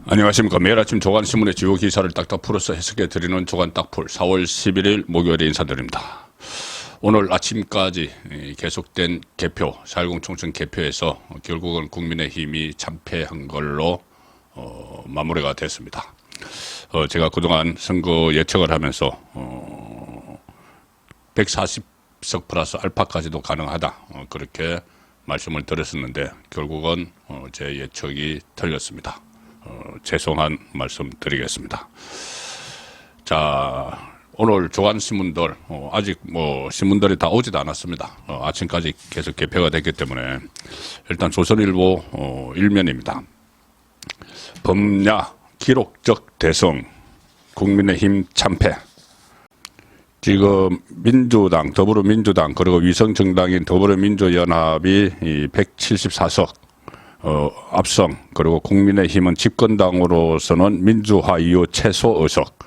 안녕하십니까. 매일 아침 조간신문의 주요 기사를 딱딱 풀어서 해석해 드리는 조간 딱풀 4월 11일 목요일에 인사드립니다. 오늘 아침까지 계속된 개표, 4.10 총선 개표에서 결국은 국민의힘이 참패한 걸로 마무리가 됐습니다. 제가 그동안 선거 예측을 하면서 140석 플러스 알파까지도 가능하다, 그렇게 말씀을 드렸었는데 결국은 제 예측이 틀렸습니다. 죄송한 말씀 드리겠습니다. 자, 오늘 조간신문들 아직 신문들이 다 오지도 않았습니다. 아침까지 계속 개표가 됐기 때문에 일단 조선일보 일면입니다. 범야 기록적 대성, 국민의힘 참패. 지금 민주당, 더불어민주당 그리고 위성정당인 더불어민주연합이 174석 압승, 그리고 국민의힘은 집권당으로서는 민주화 이후 최소 의석,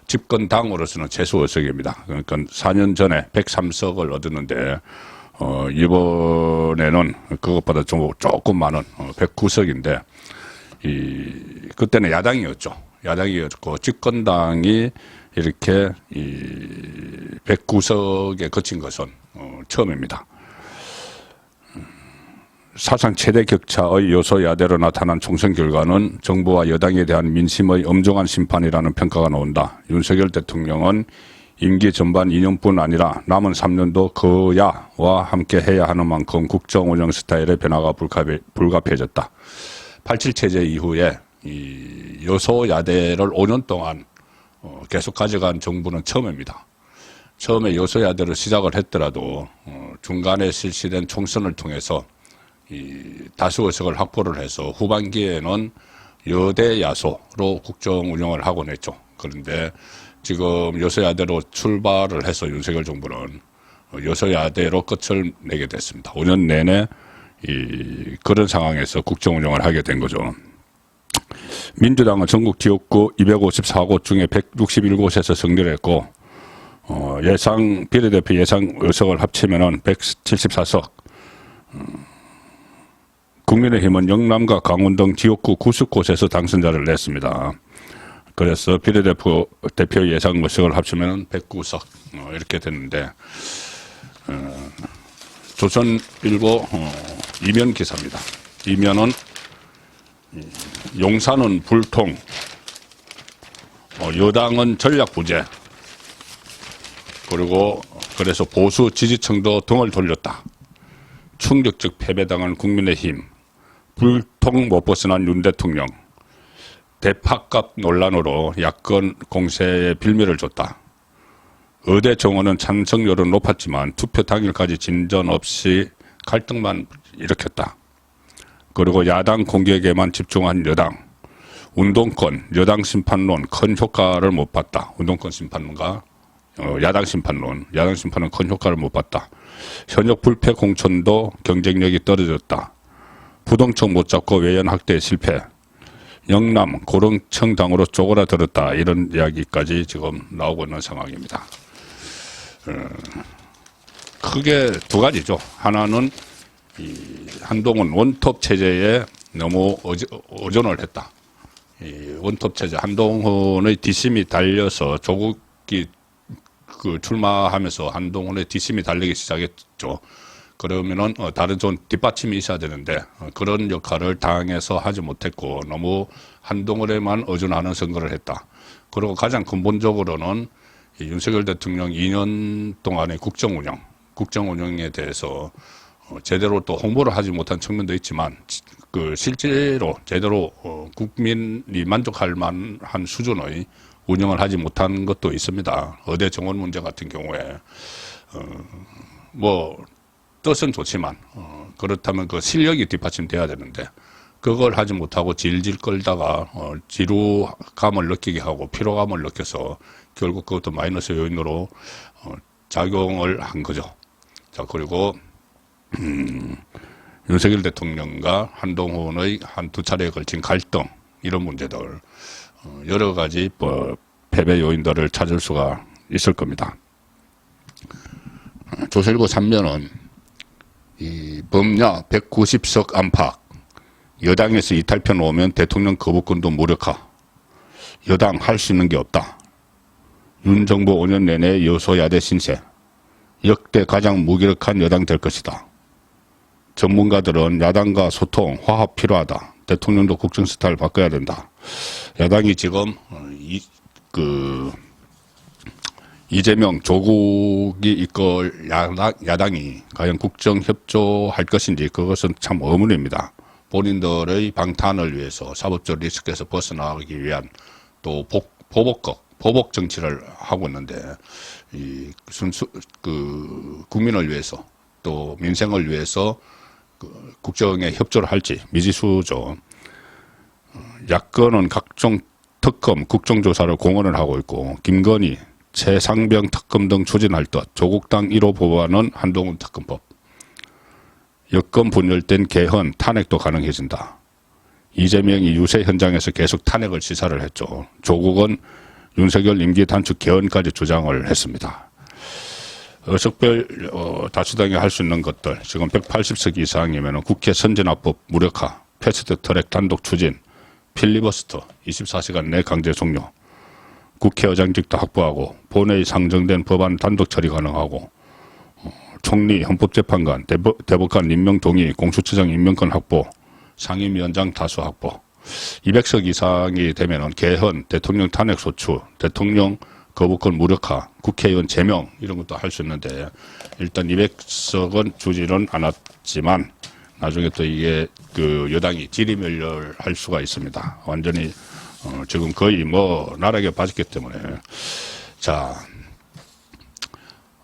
집권당으로서는 최소 의석입니다. 그러니까 4년 전에 103석을 얻었는데 이번에는 그것보다 조금 많은 109석인데 그때는 야당이었죠. 야당이었고 집권당이 이렇게 109석에 그친 것은 처음입니다. 사상 최대 격차의 여소야대로 나타난 총선 결과는 정부와 여당에 대한 민심의 엄중한 심판이라는 평가가 나온다. 윤석열 대통령은 임기 전반 2년뿐 아니라 남은 3년도 그야와 함께 해야 하는 만큼 국정 운영 스타일의 변화가 불가피해졌다. 87 체제 이후에 이 여소야대를 5년 동안 계속 가져간 정부는 처음입니다. 처음에 여소야대를 시작을 했더라도 중간에 실시된 총선을 통해서 다수 의석을 확보를 해서 후반기에는 여대 야소로 국정 운영을 하곤 했죠. 그런데 지금 여소야대로 출발을 해서 윤석열 정부는 여소야대로 끝을 내게 됐습니다. 5년 내내 그런 상황에서 국정 운영을 하게 된 거죠. 민주당은 전국 지역구 254곳 중에 161곳에서 승리를 했고 비례대표 예상 의석을 합치면은 174석. 국민의힘은 영남과 강원 등 지역구 90곳에서 당선자를 냈습니다. 그래서 비례대표 예상 의석을 합치면 109석 이렇게 됐는데 조선일보 이면 기사입니다. 이면은 용산은 불통, 여당은 전략부재, 그리고 그래서 보수 지지층도 등을 돌렸다. 충격적 패배당한 국민의힘, 불통 못 벗어난 윤 대통령, 대파값 논란으로 야권 공세에 빌미를 줬다. 의대 정원은 찬성률은 높았지만 투표 당일까지 진전 없이 갈등만 일으켰다. 그리고 야당 공격에만 집중한 여당, 운동권, 여당 심판론 큰 효과를 못 봤다. 운동권 심판론과 야당 심판론, 야당 심판은 큰 효과를 못 봤다. 현역 불패 공천도 경쟁력이 떨어졌다. 부동층 못 잡고 외연 확대 실패. 영남 고령층당으로 쪼그라들었다. 이런 이야기까지 지금 나오고 있는 상황입니다. 크게 두 가지죠. 하나는 한동훈 원톱 체제에 너무 의존을 했다. 원톱 체제, 한동훈의 뒷심이 달려서 조국이 출마하면서 한동훈의 뒷심이 달리기 시작했죠. 그러면은 다른 좀 뒷받침이 있어야 되는데 그런 역할을 당에서 하지 못했고 너무 한동훈에만 의존하는 선거를 했다. 그리고 가장 근본적으로는 윤석열 대통령 2년 동안의 국정 운영에 대해서 제대로 또 홍보를 하지 못한 측면도 있지만 실제로 제대로 국민이 만족할 만한 수준의 운영을 하지 못한 것도 있습니다. 의대 정원 문제 같은 경우에 뜻은 좋지만 그렇다면 그 실력이 뒷받침돼야 되는데 그걸 하지 못하고 질질 끌다가 지루감을 느끼게 하고 피로감을 느껴서 결국 그것도 마이너스 요인으로 작용을 한 거죠. 자, 그리고 윤석열 대통령과 한동훈의 한두 차례에 걸친 갈등, 이런 문제들 여러 가지 패배 요인들을 찾을 수가 있을 겁니다. 조선일보 3면은 이 범야 190석 안팎, 여당에서 이탈표 놓으면 대통령 거부권도 무력화. 여당 할 수 있는 게 없다. 윤 정부 5년 내내 여소야대 신세. 역대 가장 무기력한 여당 될 것이다. 전문가들은 야당과 소통, 화합 필요하다. 대통령도 국정 스타일 바꿔야 된다. 야당이 지금 이재명, 조국이 이끌 야당이 과연 국정 협조할 것인지 그것은 참 의문입니다. 본인들의 방탄을 위해서 사법적 리스크에서 벗어나기 위한 또 보복 정치를 하고 있는데 국민을 위해서 또 민생을 위해서 국정에 협조를 할지 미지수죠. 야권은 각종 특검, 국정조사를 공언을 하고 있고 김건희, 최상병 특검 등 추진할 것. 조국당 1호 법안은 한동훈 특검법. 여권 분열된 개헌, 탄핵도 가능해진다. 이재명이 유세 현장에서 계속 탄핵을 시사를 했죠. 조국은 윤석열 임기 단축 개헌까지 주장을 했습니다. 어석별 다수당이 할 수 있는 것들, 지금 180석 이상이면 국회 선진화법 무력화, 패스트트랙 단독 추진, 필리버스터 24시간 내 강제 종료, 국회의장직도 확보하고 본회의 상정된 법안 단독 처리 가능하고 총리, 헌법재판관, 대법관 임명 동의, 공수처장 임명권 확보, 상임위원장 다수 확보. 200석 이상이 되면은 개헌, 대통령 탄핵 소추, 대통령 거부권 무력화, 국회의원 제명 이런 것도 할 수 있는데 일단 200석은 주지는 않았지만 나중에 또 이게 여당이 지리멸렬할 수가 있습니다. 완전히 지금 거의 나락에 빠졌기 때문에 자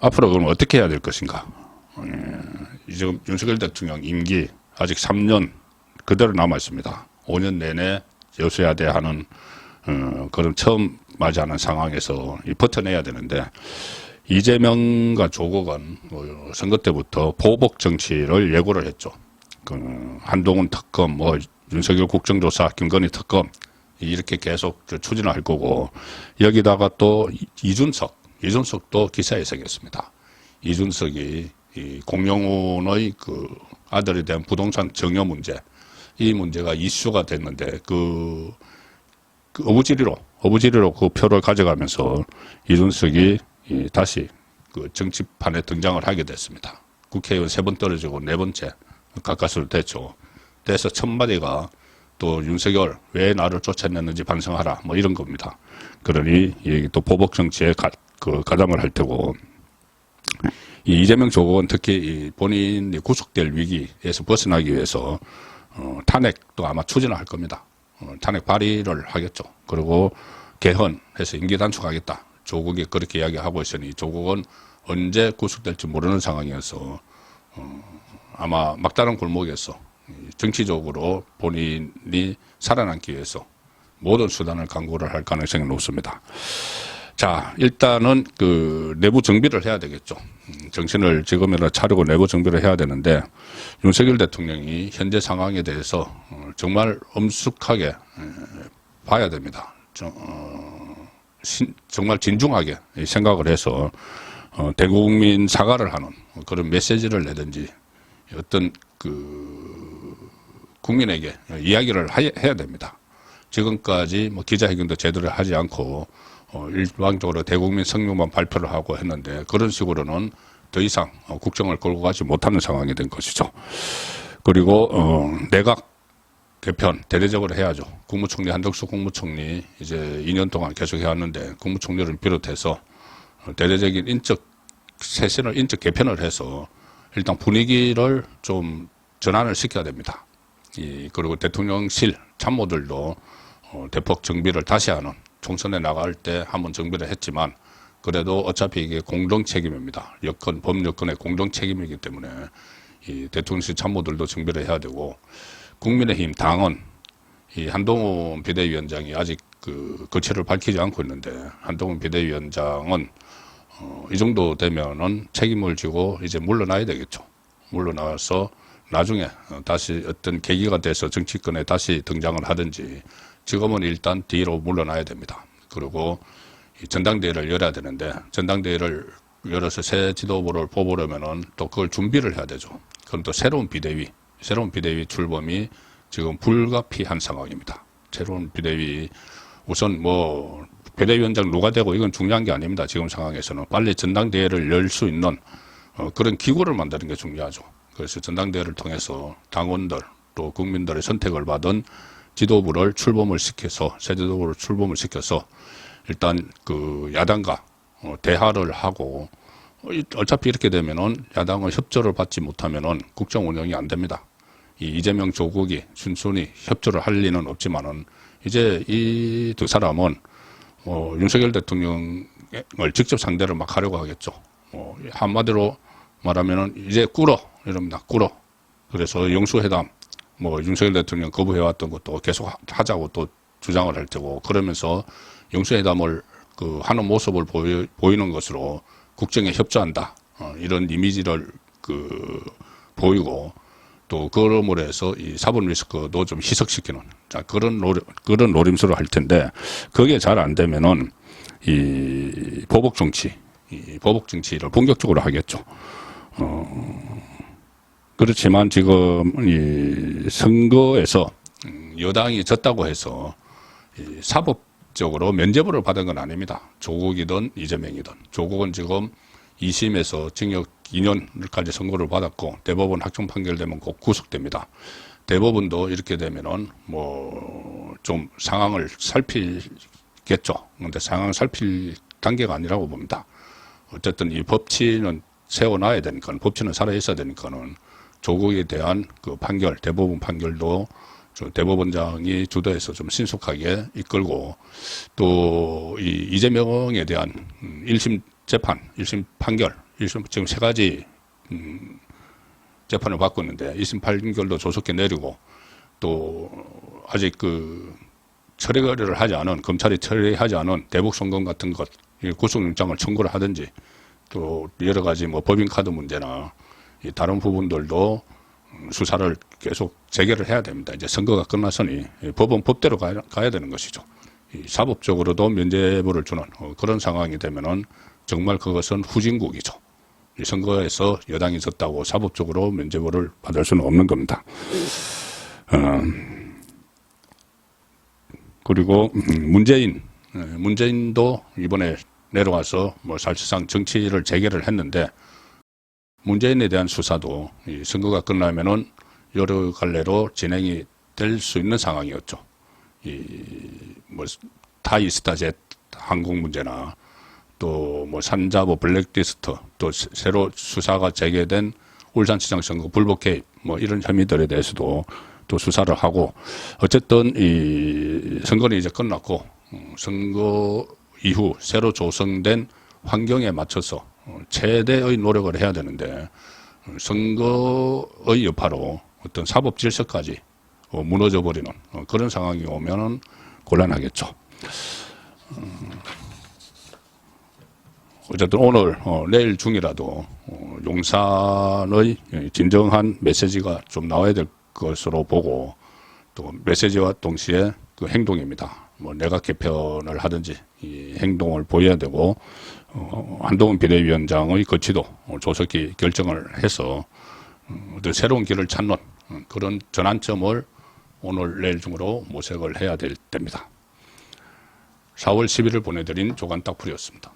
앞으로 그럼 어떻게 해야 될 것인가? 지금 윤석열 대통령 임기 아직 3년 그대로 남아 있습니다. 5년 내내 여소야대 하는 그런 처음 맞이하는 상황에서 버텨내야 되는데 이재명과 조국은 선거 때부터 보복 정치를 예고를 했죠. 한동훈 특검, 윤석열 국정조사, 김건희 특검 이렇게 계속 추진을 할 거고 여기다가 또 이준석도 기사에 새겼습니다. 이준석이 공영훈의 아들에 대한 부동산 증여 문제 이 문제가 이슈가 됐는데 어부지리로 그 표를 가져가면서 이준석이 다시 정치판에 등장을 하게 됐습니다. 국회의원 3번 떨어지고 4번째 가까스로 됐죠. 그래서 첫마디가 또 윤석열 왜 나를 쫓아냈는지 반성하라 이런 겁니다. 그러니 또 보복 정치에 가담을 할 테고 이재명 조국은 특히 본인이 구속될 위기에서 벗어나기 위해서 탄핵도 아마 추진을 할 겁니다. 탄핵 발의를 하겠죠. 그리고 개헌해서 임기 단축하겠다. 조국이 그렇게 이야기하고 있으니 조국은 언제 구속될지 모르는 상황이어서 아마 막다른 골목에서 정치적으로 본인이 살아남기 위해서 모든 수단을 강구를 할 가능성이 높습니다. 자, 일단은 내부 정비를 해야 되겠죠. 정신을 지금이라 차리고 내부 정비를 해야 되는데 윤석열 대통령이 현재 상황에 대해서 정말 엄숙하게 봐야 됩니다. 정말 진중하게 생각을 해서 대국민 사과를 하는 그런 메시지를 내든지 어떤 국민에게 이야기를 해야 됩니다. 지금까지 기자회견도 제대로 하지 않고 일방적으로 대국민 성명만 발표를 하고 했는데 그런 식으로는 더 이상 국정을 끌고 가지 못하는 상황이 된 것이죠. 그리고 내각 개편 대대적으로 해야죠. 국무총리 한덕수 국무총리 이제 2년 동안 계속 해왔는데 국무총리를 비롯해서 대대적인 인적 개편을 해서 일단 분위기를 좀 전환을 시켜야 됩니다. 그리고 대통령실 참모들도 대폭 정비를 다시 하는 총선에 나갈 때 한번 정비를 했지만 그래도 어차피 이게 공동 책임입니다. 범여권의 공동 책임이기 때문에 이 대통령실 참모들도 정비를 해야 되고 국민의힘 당은 이 한동훈 비대위원장이 아직 거취를 밝히지 않고 있는데 한동훈 비대위원장은 이 정도 되면은 책임을 지고 이제 물러나야 되겠죠. 물러나서 나중에 다시 어떤 계기가 돼서 정치권에 다시 등장을 하든지 지금은 일단 뒤로 물러나야 됩니다. 그리고 전당대회를 열어야 되는데 전당대회를 열어서 새 지도부를 뽑으려면은 또 그걸 준비를 해야 되죠. 그럼 또 새로운 비대위 출범이 지금 불가피한 상황입니다. 새로운 비대위 우선 뭐 비대위원장 누가 되고 이건 중요한 게 아닙니다. 지금 상황에서는 빨리 전당대회를 열 수 있는 그런 기구를 만드는 게 중요하죠. 그래서 전당대회를 통해서 당원들 또 국민들의 선택을 받은 지도부를 출범을 시켜서 새 지도부를 출범을 시켜서 일단 그 야당과 대화를 하고 어차피 이렇게 되면은 야당의 협조를 받지 못하면은 국정 운영이 안 됩니다. 이 이재명 조국이 순순히 협조를 할 리는 없지만은 이제 이 두 사람은 윤석열 대통령을 직접 상대를 막 하려고 하겠죠. 한마디로 말하면은 이제 꿇어 이럽니다. 꿇어. 그래서 영수회담 윤석열 대통령 거부해왔던 것도 계속 하자고 또 주장을 할 테고 그러면서 영수회담을 하는 모습을 보이는 것으로 국정에 협조한다. 이런 이미지를 보이고 또 그러므로 해서 이 사법 리스크도 좀 희석시키는 그런 노림수를 할 텐데 그게 잘 안 되면은 이 보복 정치를 본격적으로 하겠죠. 그렇지만 지금 이 선거에서 여당이 졌다고 해서 이 사법적으로 면죄부를 받은 건 아닙니다. 조국이든 이재명이든. 조국은 지금 2심에서 징역 2년까지 선고를 받았고 대법원 확정 판결되면 곧 구속됩니다. 대법원도 이렇게 되면은 좀 상황을 살피겠죠. 그런데 상황을 살필 단계가 아니라고 봅니다. 어쨌든 이 법치는 세워놔야 되니까, 법치는 살아있어야 되니까는 조국에 대한 그 판결, 대법원 판결도 대법원장이 주도해서 좀 신속하게 이끌고 또 이 이재명에 대한 1심 재판, 1심 판결, 1심 지금 세 가지 재판을 받고 있는데 1심 판결도 조속히 내리고 또 아직 처리를 하지 않은 검찰이 처리하지 않은 대북 송금 같은 것 구속영장을 청구를 하든지 또 여러 가지 법인카드 문제나 다른 부분들도 수사를 계속 재개를 해야 됩니다. 이제 선거가 끝났으니 법은 법대로 가야 되는 것이죠. 사법적으로도 면죄부를 주는 그런 상황이 되면은 정말 그것은 후진국이죠. 이 선거에서 여당이 졌다고 사법적으로 면죄부를 받을 수는 없는 겁니다. 그리고 문재인도 이번에 내려와서 사실상 정치를 재개를 했는데 문재인에 대한 수사도 이 선거가 끝나면은 여러 갈래로 진행이 될 수 있는 상황이었죠. 타이스타젯 항공 문제나 또 산자부 블랙리스트 또 새로 수사가 재개된 울산시장 선거 불법 개입 이런 혐의들에 대해서도 또 수사를 하고 어쨌든 이 선거는 이제 끝났고 선거 이후 새로 조성된 환경에 맞춰서 최대의 노력을 해야 되는데 선거의 여파로 어떤 사법 질서까지 무너져 버리는 그런 상황이 오면은 곤란하겠죠. 어쨌든 오늘 내일 중이라도 용산의 진정한 메시지가 좀 나와야 될 것으로 보고 또 메시지와 동시에 그 행동입니다. 내각 개편을 하든지 이 행동을 보여야 되고 한동훈 비대위원장의 거취도 조속히 결정을 해서 어떤 새로운 길을 찾는 그런 전환점을 오늘 내일 중으로 모색을 해야 될 때입니다. 4월 10일을 보내드린 조간딱풀이었습니다.